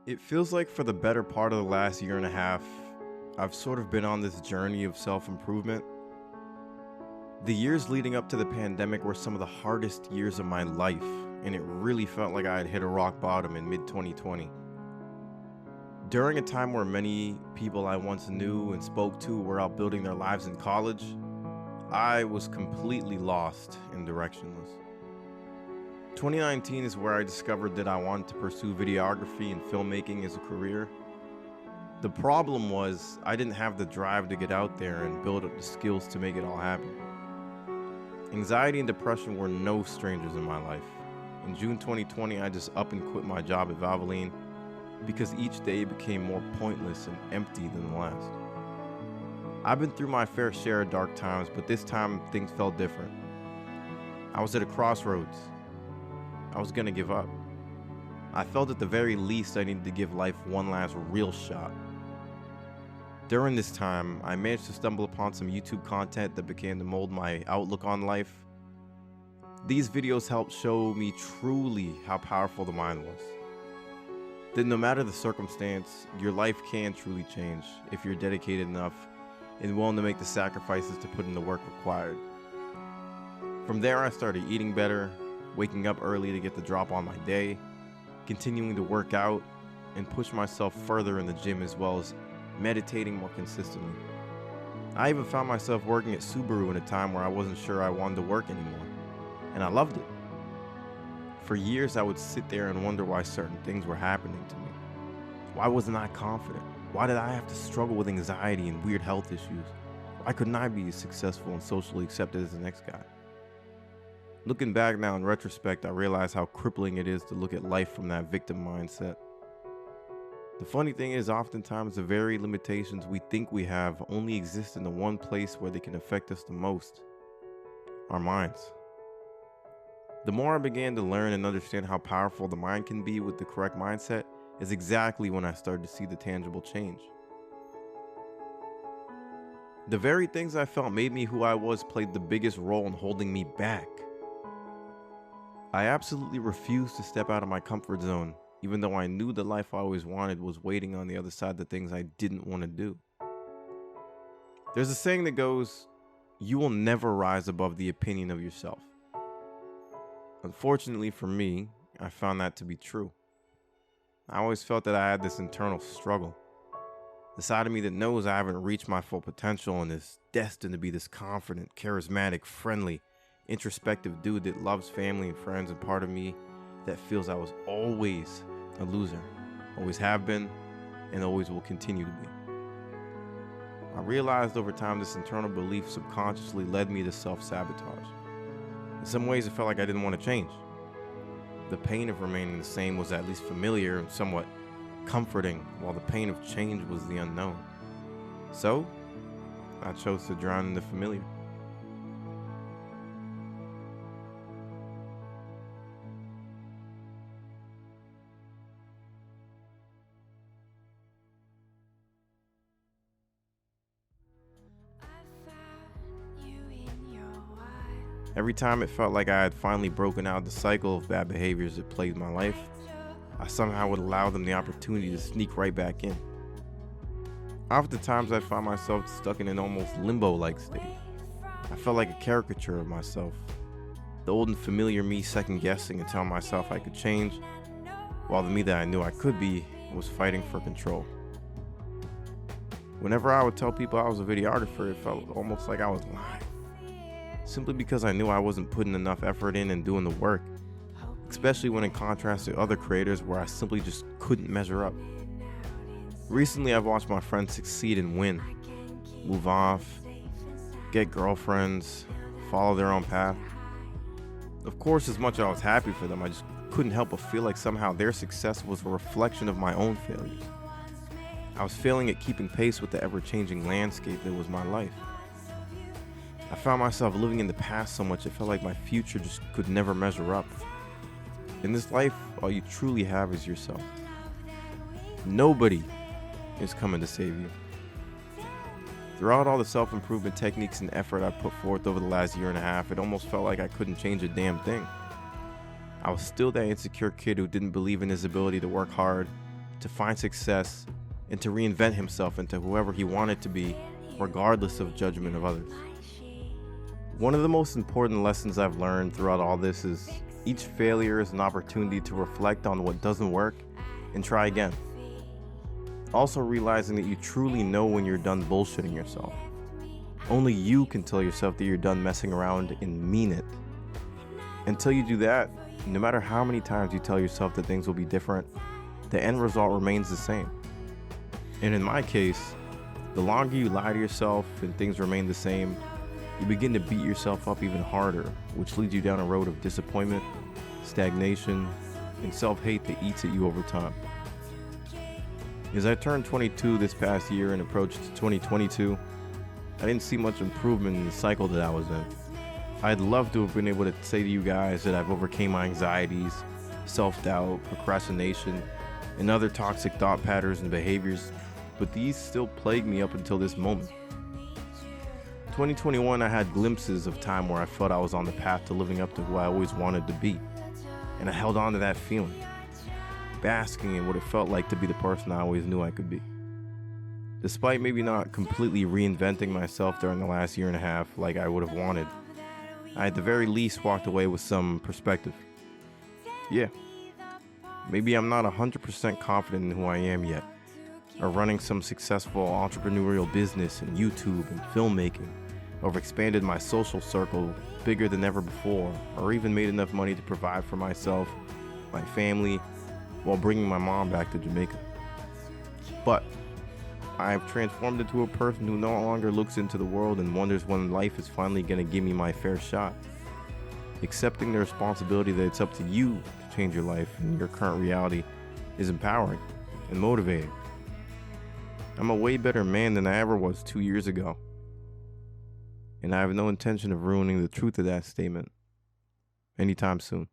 It feels like for the better part of the last year and a half, I've sort of been on this journey of self-improvement. The years leading up to the pandemic were some of the hardest years of my life, and it really felt like I had hit a rock bottom in mid-2020. During a time where many people I once knew and spoke to were out building their lives in college, I was completely lost and directionless. 2019 is where I discovered that I wanted to pursue videography and filmmaking as a career. The problem was I didn't have the drive to get out there and build up the skills to make it all happen. Anxiety and depression were no strangers in my life. In June 2020, I just up and quit my job at Valvoline because each day became more pointless and empty than the last. I've been through my fair share of dark times, but this time things felt different. I was at a crossroads. I was gonna give up. I felt at the very least I needed to give life one last real shot. During this time, I managed to stumble upon some YouTube content that began to mold my outlook on life. These videos helped show me truly how powerful the mind was. That no matter the circumstance, your life can truly change if you're dedicated enough and willing to make the sacrifices to put in the work required. From there, I started eating better, waking up early to get the drop on my day, continuing to work out, and push myself further in the gym, as well as meditating more consistently. I even found myself working at Subaru in a time where I wasn't sure I wanted to work anymore, and I loved it. For years, I would sit there and wonder why certain things were happening to me. Why wasn't I confident? Why did I have to struggle with anxiety and weird health issues? Why couldn't I be as successful and socially accepted as the next guy? Looking back now in retrospect, I realize how crippling it is to look at life from that victim mindset. The funny thing is, oftentimes the very limitations we think we have only exist in the one place where they can affect us the most: our minds. The more I began to learn and understand how powerful the mind can be with the correct mindset is exactly when I started to see the tangible change. The very things I felt made me who I was played the biggest role in holding me back. I absolutely refused to step out of my comfort zone, even though I knew the life I always wanted was waiting on the other side of the things I didn't want to do. There's a saying that goes, "You will never rise above the opinion of yourself." Unfortunately for me, I found that to be true. I always felt that I had this internal struggle. The side of me that knows I haven't reached my full potential and is destined to be this confident, charismatic, friendly, introspective dude that loves family and friends, and part of me that feels I was always a loser. Always have been and always will continue to be. I realized over time this internal belief subconsciously led me to self-sabotage. In some ways, it felt like I didn't want to change. The pain of remaining the same was at least familiar and somewhat comforting, while the pain of change was the unknown. So, I chose to drown in the familiar. Every time it felt like I had finally broken out of the cycle of bad behaviors that plagued my life, I somehow would allow them the opportunity to sneak right back in. Oftentimes, I'd find myself stuck in an almost limbo-like state. I felt like a caricature of myself, the old and familiar me second-guessing and telling myself I could change, while the me that I knew I could be was fighting for control. Whenever I would tell people I was a videographer, it felt almost like I was lying, simply because I knew I wasn't putting enough effort in and doing the work, especially when in contrast to other creators where I simply just couldn't measure up. Recently, I've watched my friends succeed and win, move off, get girlfriends, follow their own path. Of course, as much as I was happy for them, I just couldn't help but feel like somehow their success was a reflection of my own failures. I was failing at keeping pace with the ever-changing landscape that was my life. I found myself living in the past so much it felt like my future just could never measure up. In this life, all you truly have is yourself. Nobody is coming to save you. Throughout all the self-improvement techniques and effort I put forth over the last year and a half, it almost felt like I couldn't change a damn thing. I was still that insecure kid who didn't believe in his ability to work hard, to find success, and to reinvent himself into whoever he wanted to be, regardless of judgment of others. One of the most important lessons I've learned throughout all this is each failure is an opportunity to reflect on what doesn't work and try again. Also realizing that you truly know when you're done bullshitting yourself. Only you can tell yourself that you're done messing around and mean it. Until you do that, no matter how many times you tell yourself that things will be different, the end result remains the same. And in my case, the longer you lie to yourself and things remain the same, you begin to beat yourself up even harder, which leads you down a road of disappointment, stagnation, and self-hate that eats at you over time. As I turned 22 this past year and approached 2022, I didn't see much improvement in the cycle that I was in. I'd love to have been able to say to you guys that I've overcame my anxieties, self-doubt, procrastination, and other toxic thought patterns and behaviors, but these still plague me up until this moment. 2021, I had glimpses of time where I felt I was on the path to living up to who I always wanted to be, and I held on to that feeling, basking in what it felt like to be the person I always knew I could be. Despite maybe not completely reinventing myself during the last year and a half like I would have wanted, I at the very least walked away with some perspective. Yeah, maybe I'm not 100% confident in who I am yet, or running some successful entrepreneurial business in YouTube and filmmaking, or expanded my social circle bigger than ever before, or even made enough money to provide for myself, my family, while bringing my mom back to Jamaica. But I have transformed into a person who no longer looks into the world and wonders when life is finally going to give me my fair shot. Accepting the responsibility that it's up to you to change your life and your current reality is empowering and motivating. I'm a way better man than I ever was 2 years ago. And I have no intention of ruining the truth of that statement anytime soon.